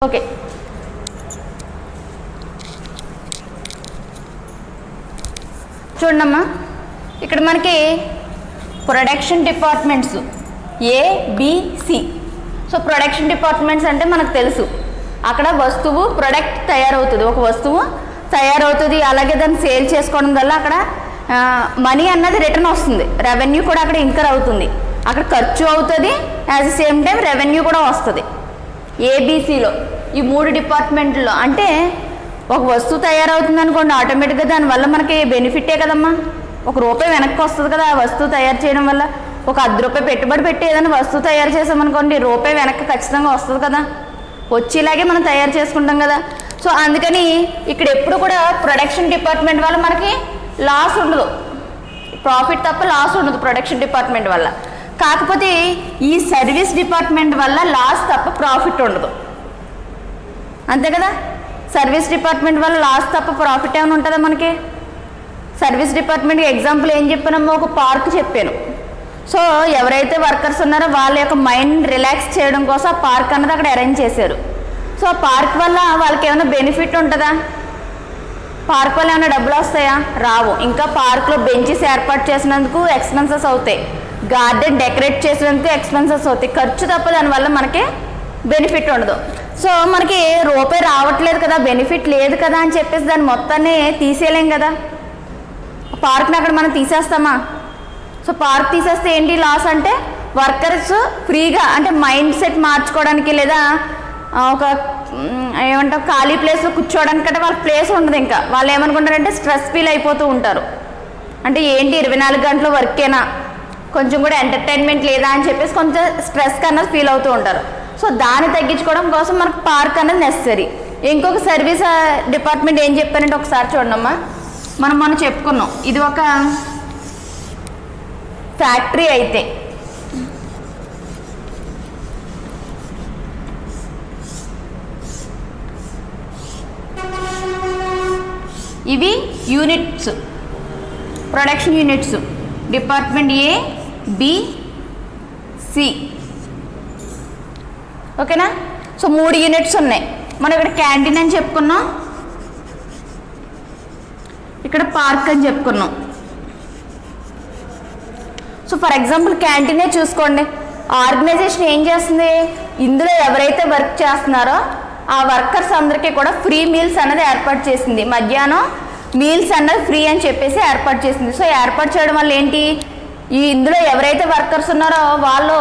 Okay, చూడమ్మా, ఇక్కడ మనకి production departments ABC. So production departments అంటే మనకు తెలుసు, అక్కడ వస్తువు ప్రొడక్ట్ తయారవుతుంది, ఒక వస్తువు తయారవుతుంది, అలాగే దాన్ని సేల్ చేసుకోవడం వల్ల అక్కడ మనీ అన్నది రిటర్న్ వస్తుంది, రెవెన్యూ కూడా అక్కడ ఇంకర్ అవుతుంది, అక్కడ ఖర్చు అవుతుంది, as the same time revenue కూడా వస్తుంది. ఏబిసిలో ఈ 3 డిపార్ట్మెంట్లో అంటే ఒక వస్తువు తయారవుతుంది అనుకోండి, ఆటోమేటిక్గా దానివల్ల మనకి బెనిఫిటే కదమ్మా, ₹1 వెనక్కి వస్తుంది కదా ఆ వస్తువు తయారు చేయడం వల్ల. ఒక ₹10 పెట్టుబడి పెట్టి ఏదైనా వస్తువు తయారు చేసామనుకోండి, ₹1 వెనక్కి ఖచ్చితంగా వస్తుంది కదా, వచ్చేలాగే మనం తయారు చేసుకుంటాం కదా. సో అందుకని ఇక్కడ ఎప్పుడు కూడా ప్రొడక్షన్ డిపార్ట్మెంట్ వల్ల మనకి లాస్ ఉండదు, ప్రాఫిట్ తప్ప లాస్ ఉండదు ప్రొడక్షన్ డిపార్ట్మెంట్ వల్ల. కాకపోతే ఈ సర్వీస్ డిపార్ట్మెంట్ వల్ల లాస్ తప్ప ప్రాఫిట్ ఉండదు, అంతే కదా. సర్వీస్ డిపార్ట్మెంట్ వల్ల లాస్ తప్ప ప్రాఫిట్ ఏమైనా ఉంటుందా మనకి? సర్వీస్ డిపార్ట్మెంట్కి ఎగ్జాంపుల్ ఏం చెప్పానమ్మా, ఒక పార్క్ చెప్పాను. సో ఎవరైతే వర్కర్స్ ఉన్నారో వాళ్ళ యొక్క మైండ్ రిలాక్స్ చేయడం కోసం ఆ పార్క్ అన్నది అక్కడ అరేంజ్ చేశారు. సో ఆ పార్క్ వల్ల వాళ్ళకి ఏమైనా బెనిఫిట్ ఉంటుందా? పార్క్ వల్ల ఏమైనా డబ్బులు వస్తాయా? రావు. ఇంకా పార్క్లో బెంచెస్ ఏర్పాటు చేసినందుకు ఎక్స్పెన్సెస్ అవుతాయి, గార్డెన్ డెకరేట్ చేసినందుకు ఎక్స్పెన్సెస్ అవుతాయి, ఖర్చు తప్ప దానివల్ల మనకి బెనిఫిట్ ఉండదు. సో మనకి ₹1 రావట్లేదు కదా, బెనిఫిట్ లేదు కదా అని చెప్పేసి దాన్ని మొత్తాన్ని తీసేయలేం కదా, పార్క్ని అక్కడ మనం తీసేస్తామా? సో పార్క్ తీసేస్తే ఏంటి లాస్ అంటే, వర్కర్స్ ఫ్రీగా అంటే మైండ్ సెట్ మార్చుకోవడానికి లేదా ఒక ఏమంటారు ఖాళీ ప్లేస్లో కూర్చోవడానికి అంటే వాళ్ళకి ప్లేస్ ఉండదు, ఇంకా వాళ్ళు ఏమనుకుంటారంటే స్ట్రెస్ ఫీల్ అయిపోతూ ఉంటారు, అంటే ఏంటి 24 గంటలు వర్కేనా, కొంచెం కూడా ఎంటర్టైన్మెంట్ లేదా అని చెప్పేసి కొంచెం స్ట్రెస్ అన్నది ఫీల్ అవుతూ ఉంటారు. సో దాన్ని తగ్గించుకోవడం కోసం మనకు పార్క్ అనేది నెసరీ. ఇంకొక సర్వీస్ డిపార్ట్మెంట్ ఏం చెప్పారంటే ఒకసారి చూడమ్మా, మనం చెప్పుకున్నాం, ఇది ఒక ఫ్యాక్టరీ అయితే ఇవి units, production units, department A B C, ఓకేనా. సో 3 యూనిట్స్ ఉన్నాయి. మనం ఇక్కడ క్యాంటీన్ అని చెప్పుకున్నాం, ఇక్కడ పార్క్ అని చెప్పుకున్నాం. సో ఫర్ ఎగ్జాంపుల్ క్యాంటీనే చూసుకోండి, ఆర్గనైజేషన్ ఏం చేస్తుంది, ఇందులో ఎవరైతే వర్క్ చేస్తున్నారో ఆ వర్కర్స్ అందరికీ కూడా ఫ్రీ మీల్స్ అనేది ఏర్పాటు చేసింది, మధ్యాహ్నం మీల్స్ అన్నది ఫ్రీ అని చెప్పేసి ఏర్పాటు చేసింది. సో ఏర్పాటు చేయడం వల్ల ఏంటి, ఇందులో ఎవరైతే వర్కర్స్ ఉన్నారో వాళ్ళు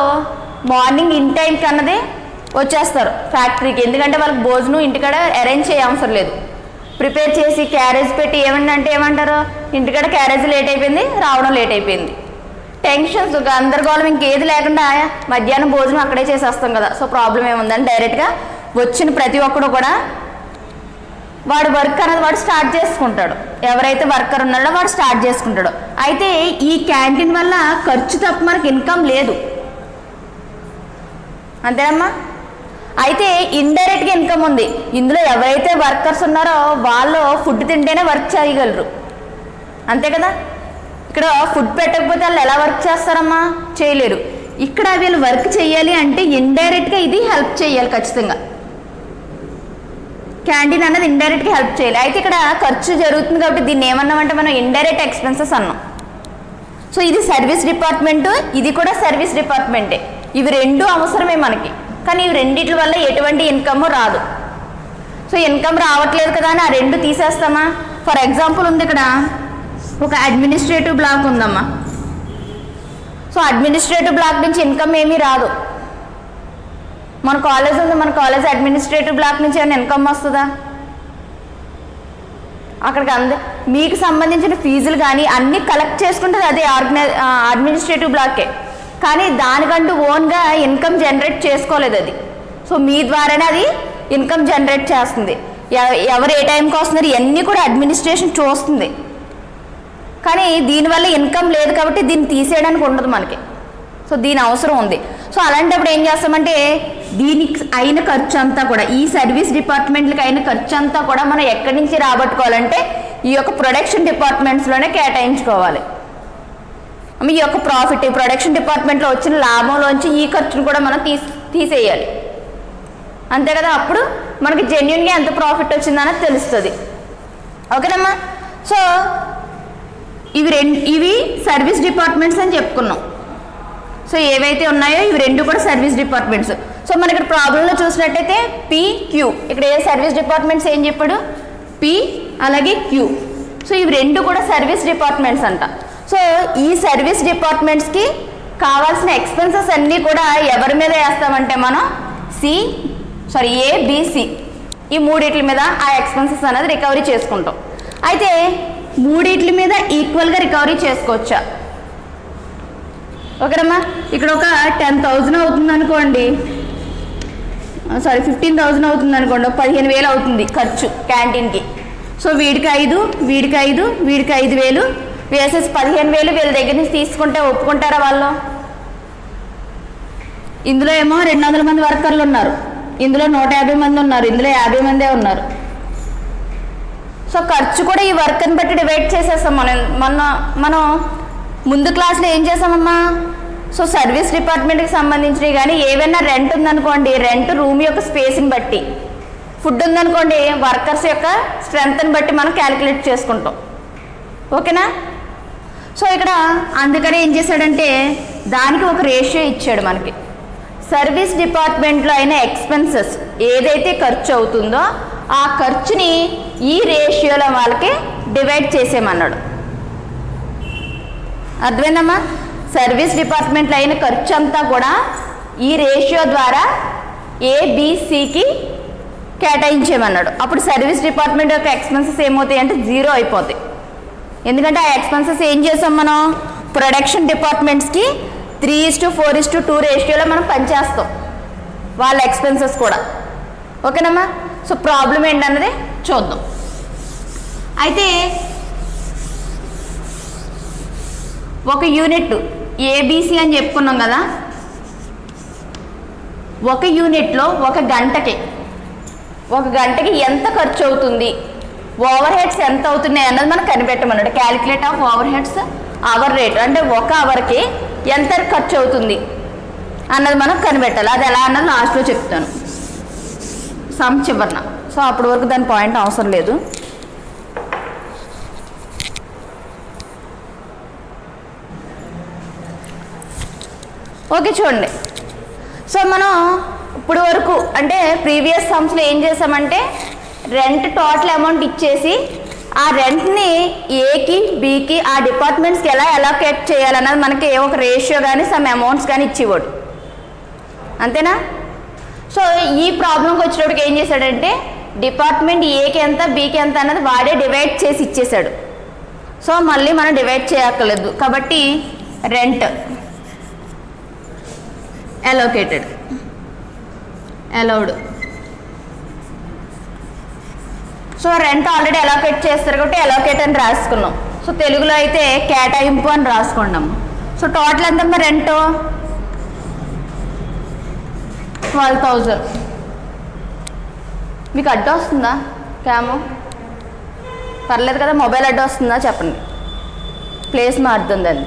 మార్నింగ్ ఇన్ టైంకి అన్నది వచ్చేస్తారు ఫ్యాక్టరీకి, ఎందుకంటే వాళ్ళకి భోజనం ఇంటికాడ అరేంజ్ చేయ అవసరం లేదు, ప్రిపేర్ చేసి క్యారేజ్ పెట్టి ఏమంటారు ఇంటికాడ క్యారేజ్ లేట్ అయిపోయింది, రావడం లేట్ అయిపోయింది, టెన్షన్స్ గందరగోళం ఇంకేది లేకుండా మధ్యాహ్నం భోజనం అక్కడే చేసేస్తాం కదా. సో ప్రాబ్లం ఏముందని డైరెక్ట్గా వచ్చిన ప్రతి ఒక్కడు కూడా వాడు వర్క్ అనేది వాడు స్టార్ట్ చేసుకుంటాడు, ఎవరైతే వర్కర్ ఉన్నాడో వాడు స్టార్ట్ చేసుకుంటాడు. అయితే ఈ క్యాంటీన్ వల్ల ఖర్చు తప్ప మనకి ఇన్కమ్ లేదు, అంతేనమ్మా. అయితే ఇండైరెక్ట్గా ఇన్కమ్ ఉంది, ఇందులో ఎవరైతే వర్కర్స్ ఉన్నారో వాళ్ళు ఫుడ్ తింటేనే వర్క్ చేయగలరు, అంతే కదా. ఇక్కడ ఫుడ్ పెట్టకపోతే వాళ్ళు ఎలా వర్క్ చేస్తారమ్మా, చేయలేరు. ఇక్కడ వీళ్ళు వర్క్ చేయాలి అంటే ఇండైరెక్ట్గా ఇది హెల్ప్ చేయాలి ఖచ్చితంగా, క్యాంటీన్ అన్నది ఇండైరెక్ట్గా హెల్ప్ చేయాలి. అయితే ఇక్కడ ఖర్చు జరుగుతుంది కాబట్టి దీన్ని ఏమన్నామంటే మనం ఇండైరెక్ట్ ఎక్స్పెన్సెస్ అన్నాం. సో ఇది సర్వీస్ డిపార్ట్మెంటు, ఇది కూడా సర్వీస్ డిపార్ట్మెంటే, ఇవి 2 అవసరమే మనకి, కానీ ఇవి రెండిటి వల్ల ఎటువంటి ఇన్కమ్ రాదు. సో ఇన్కమ్ రావట్లేదు కదా అని ఆ 2 తీసేస్తామా? ఫర్ ఎగ్జాంపుల్ ఉంది ఇక్కడ ఒక అడ్మినిస్ట్రేటివ్ బ్లాక్ ఉందమ్మా. సో అడ్మినిస్ట్రేటివ్ బ్లాక్ నుంచి ఇన్కమ్ ఏమీ రాదు. మన కాలేజ్ ఉంది, మన కాలేజ్ అడ్మినిస్ట్రేటివ్ బ్లాక్ నుంచి ఏమైనా ఇన్కమ్ వస్తుందా? అక్కడికి మీకు సంబంధించిన ఫీజులు కానీ అన్నీ కలెక్ట్ చేసుకుంటుంది అదే అడ్మినిస్ట్రేటివ్ బ్లాకే, కానీ దానికంటూ ఓన్గా ఇన్కమ్ జనరేట్ చేసుకోలేదు అది. సో మీ ద్వారానే అది ఇన్కమ్ జనరేట్ చేస్తుంది, ఎవరు ఏ టైంకి వస్తున్నారు ఇవన్నీ కూడా అడ్మినిస్ట్రేషన్ చూస్తుంది, కానీ దీనివల్ల ఇన్కమ్ లేదు కాబట్టి దీన్ని తీసేయడానికి ఉండదు మనకి. సో దీని అవసరం ఉంది. సో అలాంటప్పుడు ఏం చేస్తామంటే దీనికి అయిన ఖర్చు అంతా కూడా, ఈ సర్వీస్ డిపార్ట్మెంట్లకి అయిన ఖర్చు అంతా కూడా మనం ఎక్కడి నుంచి రాబట్టుకోవాలంటే ఈ యొక్క ప్రొడక్షన్ డిపార్ట్మెంట్స్లోనే కేటాయించుకోవాలి. ఈ యొక్క ప్రాఫిట్ ప్రొడక్షన్ డిపార్ట్మెంట్లో వచ్చిన లాభంలోంచి ఈ ఖర్చును కూడా మనం తీసేయాలి. అంతే కదా, అప్పుడు మనకి జెన్యున్గా ఎంత ప్రాఫిట్ వచ్చిందనేది తెలుస్తుంది. ఓకేనమ్మా. సో ఇవి సర్వీస్ డిపార్ట్మెంట్స్ అని చెప్పుకున్నాం. సో ఏవైతే ఉన్నాయో ఇవి రెండు కూడా సర్వీస్ డిపార్ట్మెంట్స్. సో మన ఇక్కడ ప్రాబ్లంలో చూసినట్టయితే PQ, ఇక్కడ ఏ సర్వీస్ డిపార్ట్మెంట్స్ ఏం చెప్పాడు, P అలాగే Q. సో ఇవి రెండు కూడా సర్వీస్ డిపార్ట్మెంట్స్ అంట. సో ఈ సర్వీస్ డిపార్ట్మెంట్స్కి కావాల్సిన ఎక్స్పెన్సెస్ అన్నీ కూడా ఎవరి మీద వేస్తామంటే మనం ABC ఈ మూడిట్ల మీద ఆ ఎక్స్పెన్సెస్ అనేది రికవరీ చేసుకుంటాం. అయితే మూడిట్ల మీద ఈక్వల్గా రికవరీ చేసుకోవచ్చా? ఓకేనమ్మా. ఇక్కడ ఒక 10,000 అవుతుంది అనుకోండి, 15,000 అవుతుంది అనుకోండి, 15,000 అవుతుంది ఖర్చు క్యాంటీన్కి. సో వీడికి 5, వీడికి 5, వీడికి 5,000 వేసేసి 15,000 వీళ్ళ దగ్గర నుంచి తీసుకుంటే ఒప్పుకుంటారా వాళ్ళు? ఇందులో ఏమో 200 మంది వర్కర్లు ఉన్నారు, ఇందులో 150 మంది ఉన్నారు, ఇందులో 50 మందే ఉన్నారు. సో ఖర్చు కూడా ఈ వర్క్ని బట్టి డివైడ్ చేసేస్తాం. మనం ముందు క్లాస్లో ఏం చేసామమ్మా, సో సర్వీస్ డిపార్ట్మెంట్కి సంబంధించినవి కానీ ఏవైనా రెంట్ ఉందనుకోండి, రెంట్ రూమ్ యొక్క స్పేస్ని బట్టి, ఫుడ్ ఉందనుకోండి వర్కర్స్ యొక్క స్ట్రెంగ్త్ని బట్టి మనం క్యాలిక్యులేట్ చేసుకుంటాం. ఓకేనా. సో ఇక్కడ అందుకని ఏం చేశాడంటే దానికి ఒక రేషియో ఇచ్చాడు మనకి. సర్వీస్ డిపార్ట్మెంట్లో అయిన ఎక్స్పెన్సెస్ ఏదైతే ఖర్చు అవుతుందో ఆ ఖర్చుని ఈ రేషియోలో వాళ్ళకి డివైడ్ చేసేయమన్నాడు. అర్థమైందమ్మా. సర్వీస్ డిపార్ట్మెంట్లో అయిన ఖర్చు అంతా కూడా ఈ రేషియో ద్వారా ABCకి కేటాయించేయమన్నాడు. అప్పుడు సర్వీస్ డిపార్ట్మెంట్ యొక్క ఎక్స్పెన్సెస్ ఏమవుతాయి అంటే 0 అయిపోతాయి. ఎందుకంటే ఆ ఎక్స్పెన్సెస్ ఏం చేసాం మనం, ప్రొడక్షన్ డిపార్ట్మెంట్స్కి 3:4:2 రేషియోలో మనం పనిచేస్తాం వాళ్ళ ఎక్స్పెన్సెస్ కూడా. ఓకేనమ్మా. సో ప్రాబ్లం ఏంటన్నది చూద్దాం. అయితే ఒక యూనిట్ ABC అని చెప్పుకున్నాం కదా, ఒక యూనిట్లో ఒక గంటకి ఎంత ఖర్చు అవుతుంది, ఓవర్ హెడ్స్ ఎంత అవుతున్నాయి అన్నది మనం కనిపెట్టమన్నాడు. Calculate of overheads hour rate, అంటే ఒక అవర్కి ఎంత ఖర్చు అవుతుంది అన్నది మనం కనిపెట్టాలి. అది ఎలా అన్నది లాస్ట్లో చెప్తాను సమ్ చివరన. సో అప్పటి వరకు దాని పాయింట్ అవసరం లేదు. ఓకే చూడండి. సో మనం ఇప్పుడు వరకు అంటే ప్రీవియస్ సమ్స్లో ఏం చేసామంటే రెంట్ టోటల్ అమౌంట్ ఇచ్చేసి ఆ రెంట్ని ఏకి బికి ఆ డిపార్ట్మెంట్స్కి ఎలా అలోకేట్ చేయాలన్నది మనకి ఒక రేషియో కానీ సమ్ అమౌంట్స్ కానీ ఇచ్చేవాడు. అంతేనా. సో ఈ ప్రాబ్లంకి వచ్చేటప్పటికి ఏం చేశాడంటే డిపార్ట్మెంట్ ఏకి ఎంత బికి ఎంత అన్నది వాడే డివైడ్ చేసి ఇచ్చేసాడు. సో మళ్ళీ మనం డివైడ్ చేయక్కర్లేదు. కాబట్టి rent allocated, allowed. So rent already allocate చేస్తారు కాబట్టి అలోకేట్ అని రాసుకున్నాం. సో తెలుగులో అయితే కేటాయింపు అని రాసుకున్నాం. సో టోటల్ ఎంతమ్మా రెంట్ 12,000. మీకు అడ్డు వస్తుందా క్యాము? పర్లేదు కదా. మొబైల్ అడ్డు వస్తుందా చెప్పండి, ప్లేస్ మారుతుంది అది.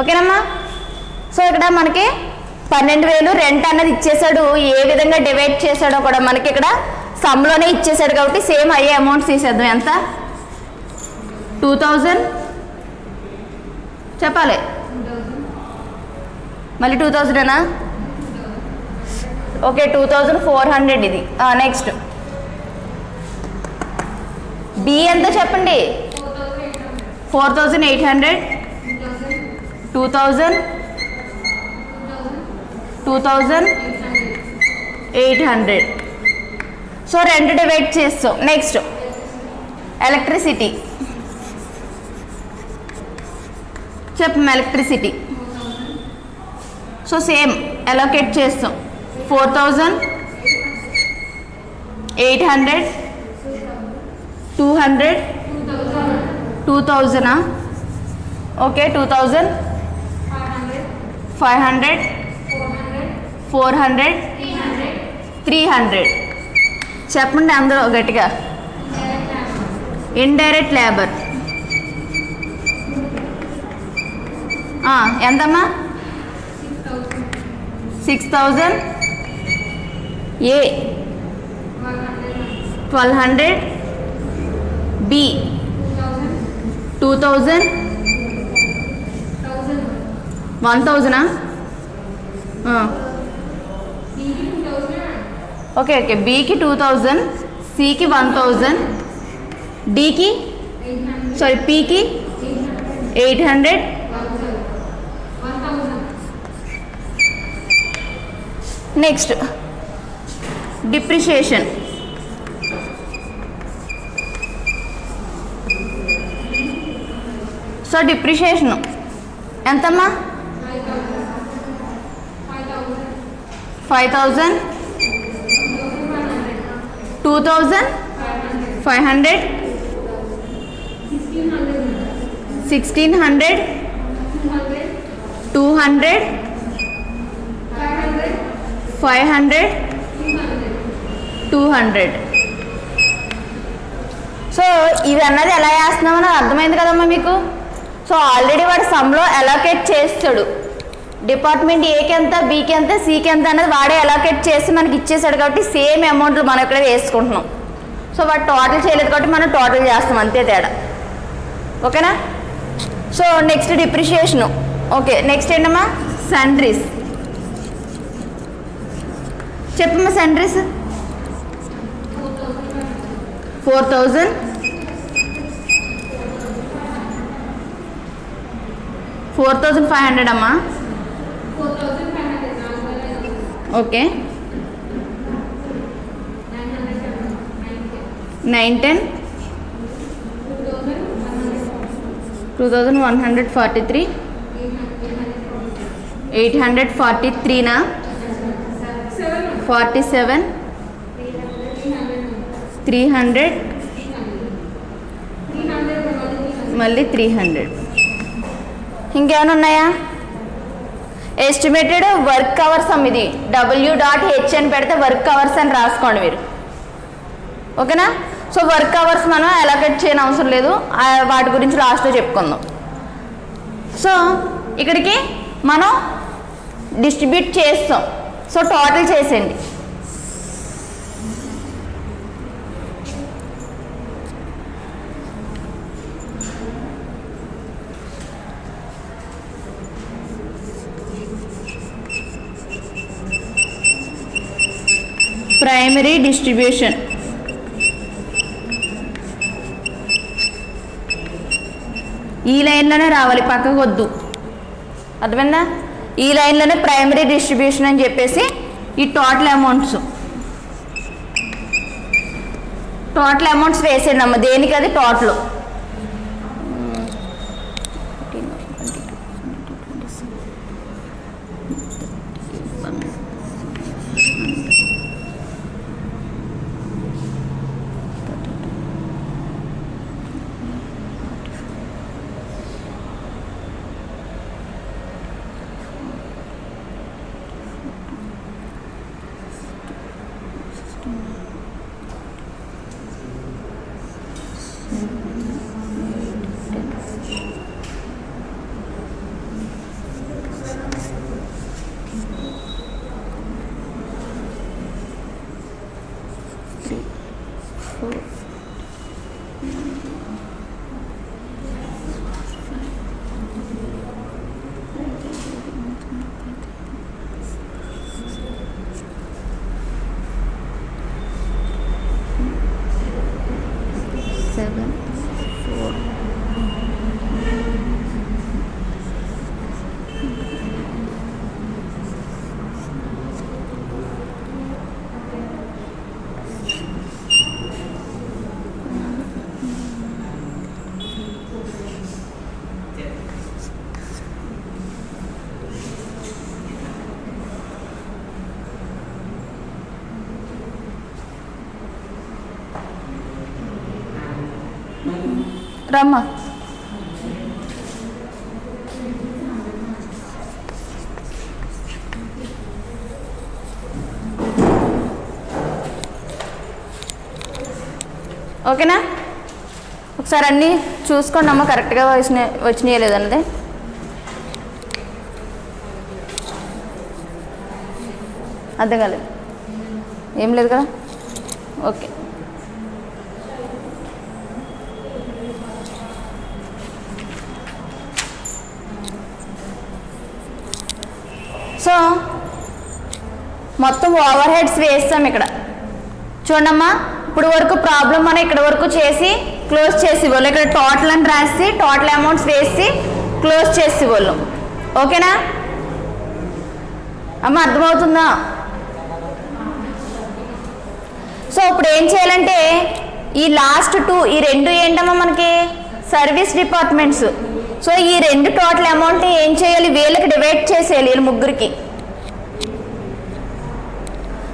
ఓకేనమ్మా. సో ఇక్కడ మనకి 12,000 రెంట్ అన్నది ఇచ్చేసాడు. ఏ విధంగా డివైడ్ చేశాడో కూడా మనకి ఇక్కడ సమ్లోనే ఇచ్చేసాడు కాబట్టి సేమ్ అయ్యే అమౌంట్స్ తీసేద్దాం. ఎంత 2,000 చెప్పాలి, మళ్ళీ 2,000ఏనా? ఓకే 2,400 ఇది. నెక్స్ట్ బి ఎంత చెప్పండి, 4,800, 2,800. సో రెంట్ డివైడ్ చేస్తాం. నెక్స్ట్ ఎలక్ట్రిసిటీ చెప్పం. ఎలక్ట్రిసిటీ సో సేమ్ అలోకేట్ చేస్తాం. 4,800, 200, 2,000. ఓకే 2,500, 400, 300. చెప్పండి అందరూ గట్టిగా. ఇండైరెక్ట్ లేబర్ ఎంతమ్మా? 6,000. 1200, B 2000, 1000, ఓకే ఓకే, బీకి 2000, సికి 1000, డికి సారీ పీకి 800, నెక్స్ట్ డిప్రిషియేషన్. సో డిప్రిషియేషన్ ఎంతమ్మా? 5000, 2500, 1600, 200, 500, 200. సో ఇవి అన్నది ఎలా వేస్తున్నామో నాకు అర్థమైంది కదమ్మా మీకు. సో ఆల్రెడీ వాడు సమ్లో అలోకేట్ చేస్తాడు, డిపార్ట్మెంట్ ఏకి ఎంత, బీకి ఎంత, సికి ఎంత అనేది వాడే అలోకేట్ చేసి మనకి ఇచ్చేసాడు కాబట్టి సేమ్ అమౌంట్లు మనం ఇక్కడ వేసుకుంటున్నాం. సో వాడు టోటల్ చేయలేదు కాబట్టి మనం టోటల్ చేస్తాం, అంతే తేడా. ఓకేనా? So next depreciation. Okay, next ఏంటమ్మా? సండ్రీస్. చెప్పమ్మా సండ్రీస్. 4000, 4500 అమ్మా. ఓకే, 910, 2143, 843 నా 47, 300, మళ్ళీ 300. ఇంకేమైనా ఉన్నాయా? ఎస్టిమేటెడ్ వర్క్ అవర్స్ అమ్మ, ఇది W.H అని పెడితే వర్క్ అవర్స్ అని రాసుకోండి మీరు. ఓకేనా? సో వర్క్ అవర్స్ మనం అలొకేట్ చేయని అవసరం లేదు, వాటి గురించి లాస్ట్లో చెప్పుకుందాం. సో ఇక్కడికి మనం డిస్ట్రిబ్యూట్ చేస్తాం. సో టోటల్ చేసేయండి. Primary distribution. ఈ లైన్లోనే రావాలి, పక్కకు వద్దు, అర్థమైందా? ఈ లైన్లోనే ప్రైమరీ డిస్ట్రిబ్యూషన్ అని చెప్పేసి ఈ టోటల్ అమౌంట్స్ వేసేయండి అమ్మ. దేనికి అది టోటల్. రమ్మా. ఓకేనా? ఒకసారి అన్నీ చూసుకోండి అమ్మ, కరెక్ట్గా వచ్చినాయో లేదన్నది. అర్థం కాలేదు, ఏం లేదు కదా? ఓకే. సో మొత్తం ఓవర్ హెడ్స్ వేస్తాం ఇక్కడ చూడమ్మా. ఇప్పుడు వరకు ప్రాబ్లం మనం ఇక్కడ వరకు చేసి క్లోజ్ చేసేవాళ్ళు, ఇక్కడ టోటల్ అని రాసి టోటల్ అమౌంట్స్ వేసి క్లోజ్ చేసేవాళ్ళు. ఓకేనా అమ్మ, అర్థమవుతుందా? సో ఇప్పుడు ఏం చేయాలంటే ఈ లాస్ట్ 2 ఈ రెండు ఏంటమ్మా మనకి సర్వీస్ డిపార్ట్మెంట్స్. సో ఈ రెండు టోటల్ అమౌంట్ని ఏం చేయాలి, వీళ్ళకి డివైడ్ చేసేయాలి, వీళ్ళు ముగ్గురికి.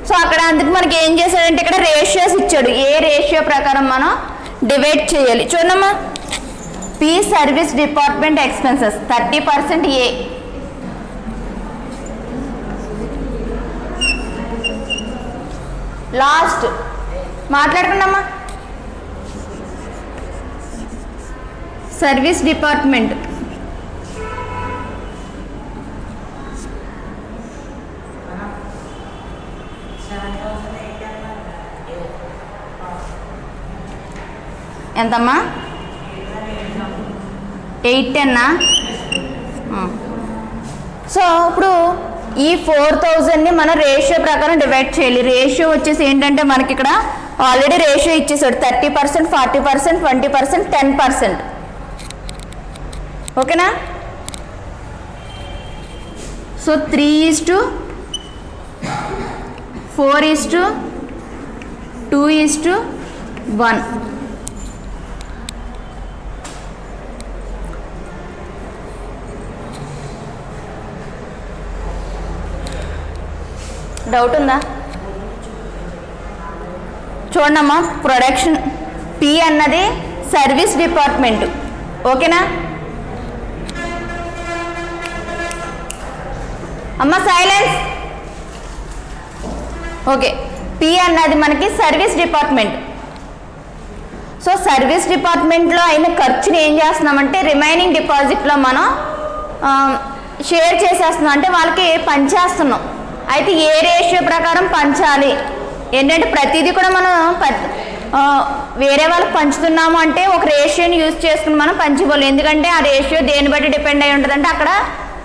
సో అక్కడ అందుకు మనకి ఏం చేశాడంటే ఇక్కడ రేషియోస్ ఇచ్చాడు, ఏ రేషియో ప్రకారం మనం డివైడ్ చేయాలి. చూడమ్మా, పి సర్వీస్ డిపార్ట్మెంట్ ఎక్స్పెన్సెస్ 30% ఏ, లాస్ట్ మాట్లాడుకున్నామా సర్వీస్ డిపార్ట్మెంట్ ఎంతమ్మా 810. సో ఇప్పుడు ఈ 4000ని మనం రేషియో ప్రకారం డివైడ్ చేయాలి. రేషియో వచ్చేసి ఏంటంటే మనకి ఇక్కడ ఆల్రెడీ రేషియో ఇచ్చేసాడు 30%, 40%, 20%, 10%. ఓకేనా? సో 3:4:2:1. డౌట్ ఉందా? చూడమ్మా, ప్రొడక్షన్ పి అన్నది సర్వీస్ డిపార్ట్మెంట్. ఓకేనా అమ్మ? సైలెన్స్. ఓకే, పి అన్నది మనకి సర్వీస్ డిపార్ట్మెంట్. సో సర్వీస్ డిపార్ట్మెంట్లో అయిన ఖర్చుని ఏం చేస్తున్నామంటే రిమైనింగ్ డిపాజిట్లో మనం షేర్ చేసేస్తున్నాం, అంటే వాళ్ళకి పంచేస్తున్నాం. అయితే ఏ రేషియో ప్రకారం పంచాలి ఏంటంటే ప్రతిదీ కూడా మనం వేరే వాళ్ళకి పంచుతున్నాము అంటే ఒక రేషియోని యూజ్ చేసుకుని మనం పంచిపోవాలి. ఎందుకంటే ఆ రేషియో దేని బట్టి డిపెండ్ అయి ఉంటుంది అంటే అక్కడ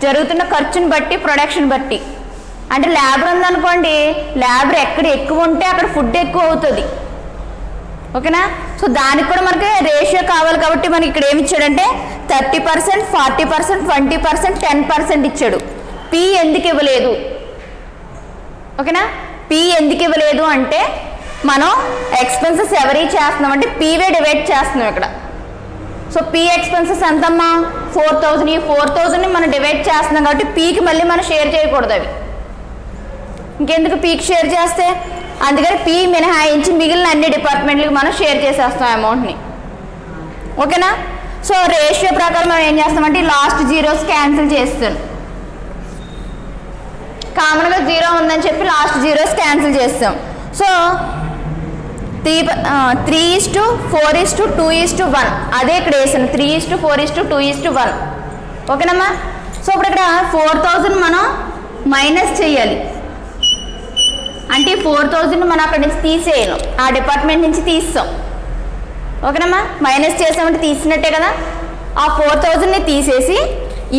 జరుగుతున్న ఖర్చుని బట్టి, ప్రొడక్షన్ బట్టి. అంటే ల్యాబర్ ఉందనుకోండి, ల్యాబర్ ఎక్కడ ఎక్కువ ఉంటే అక్కడ ఫుడ్ ఎక్కువ అవుతుంది. ఓకేనా? సో దానికి కూడా మనకి రేషియో కావాలి కాబట్టి మనకి ఇక్కడ ఏమి ఇచ్చాడంటే 30%, 40%, 20%, 10% ఇచ్చాడు. పి ఎందుకు ఇవ్వలేదు? ఓకేనా? పి ఎందుకు ఇవ్వలేదు అంటే మనం ఎక్స్పెన్సెస్ ఎవరి చేస్తున్నాం అంటే పీవే డివైడ్ చేస్తున్నాం ఇక్కడ. సో పి ఎక్స్పెన్సెస్ ఎంతమ్మా 4000. ఈ 4000ని మనం డివైడ్ చేస్తున్నాం కాబట్టి పీకి మళ్ళీ మనం షేర్ చేయకూడదు అవి. ఇంకెందుకు పీకి షేర్ చేస్తే, అందుకని పి మినహాయించి మిగిలిన అన్ని డిపార్ట్మెంట్లకు మనం షేర్ చేసేస్తాం అమౌంట్ని. ఓకేనా? సో రేషియో ప్రకారం మనం ఏం చేస్తామంటే లాస్ట్ జీరోస్ క్యాన్సిల్ చేస్తాను. కామన్గా 0 ఉందని చెప్పి లాస్ట్ జీరోస్ క్యాన్సిల్ చేస్తాం. సో 3:4:2:1 అదే ఇక్కడ వేసాను, 3:4:2:1. ఓకేనమ్మా? సో ఇప్పుడు ఇక్కడ 4000 మనం మైనస్ చేయాలి, అంటే 4000 మనం అక్కడి నుంచి తీసేయను, ఆ డిపార్ట్మెంట్ నుంచి తీస్తాం. ఓకేనమ్మా? మైనస్ చేసామంటే తీసినట్టే కదా. ఆ 4000ని తీసేసి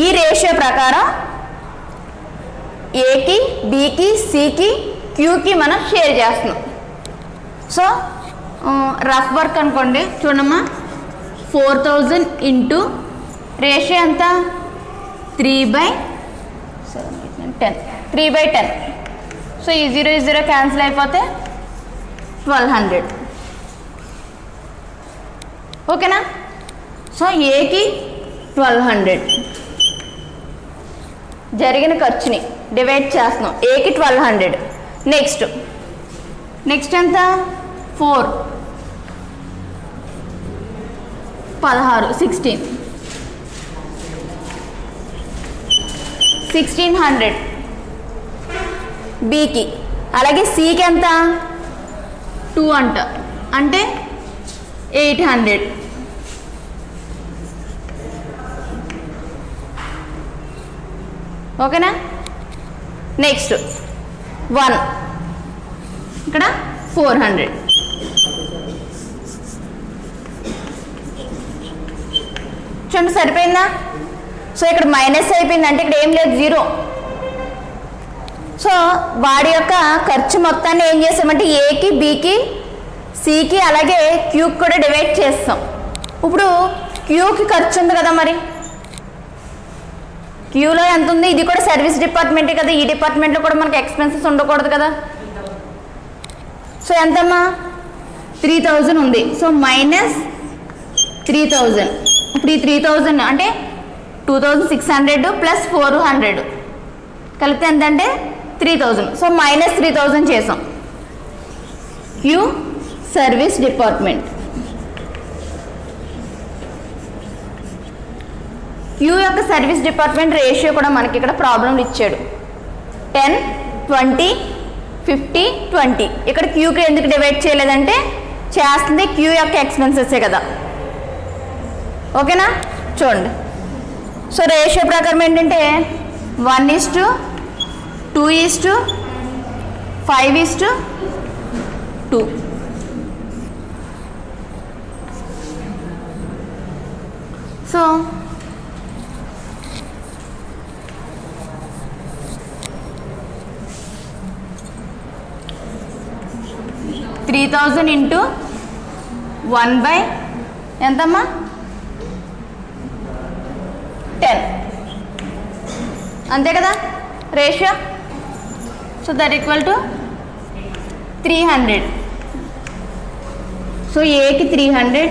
ఈ రేషియో ప్రకారం ఏకి, బికి, సికి, క్యూకి మనం షేర్ చేస్తున్నాం. సో రఫ్ వర్క్ అనుకోండి. చూడమ్మా, 4000 ఇంటూ రేషియో ఎంత 3/10. 3/10. సో ఈ 0 క్యాన్సిల్ అయిపోతే 1200. ఓకేనా? సో ఏకి 1200 జరిగిన ఖర్చుని డివైడ్ చేస్తున్నాం. ఏకి 1200. నెక్స్ట్ ఎంత 4 16 1600 బికి. అలాగే సికి ఎంత 2 అంట, అంటే 800. ఓకేనా? నెక్స్ట్ 1 ఇక్కడ 400. చూడండి సరిపోయిందా? సో ఇక్కడ మైనస్ అయిపోయింది అంటే ఇక్కడ ఏం లేదు 0. సో వాడి యొక్క ఖర్చు మొత్తాన్ని ఏం చేస్తామంటే ఏకి బికి సికి అలాగే క్యూకి కూడా డివైడ్ చేస్తాం. ఇప్పుడు క్యూకి ఖర్చు ఉంది కదా, మరి క్యూలో ఎంత ఉంది? ఇది కూడా సర్వీస్ డిపార్ట్మెంటే కదా, ఈ డిపార్ట్మెంట్లో కూడా మనకి ఎక్స్పెన్సెస్ ఉండకూడదు కదా. సో ఎంతమ్మా? 3000 ఉంది. So minus 3000. ఇప్పుడు ఈ 3000 అంటే 2600 ప్లస్ 400 కలిపితే ఎంతంటే 3000. సో మైనస్ 3000 చేసాం. Q service department. క్యూ యొక్క సర్వీస్ డిపార్ట్మెంట్ రేషియో కూడా మనకి ఇక్కడ ప్రాబ్లంలు ఇచ్చాడు. 10, 20, 50, 20. ఇక్కడ క్యూకి ఎందుకు డివైడ్ చేయలేదంటే చేస్తుంది క్యూ యొక్క ఎక్స్పెన్సెసే కదా. ఓకేనా? చూడండి. సో రేషియో ప్రకారం ఏంటంటే 1:2:5:2. సో 3000 ఇంటూ 1/, ఎంతమ్మా? 10. అంతే కదా ratio. So that equal to 300. So ఏకి 300,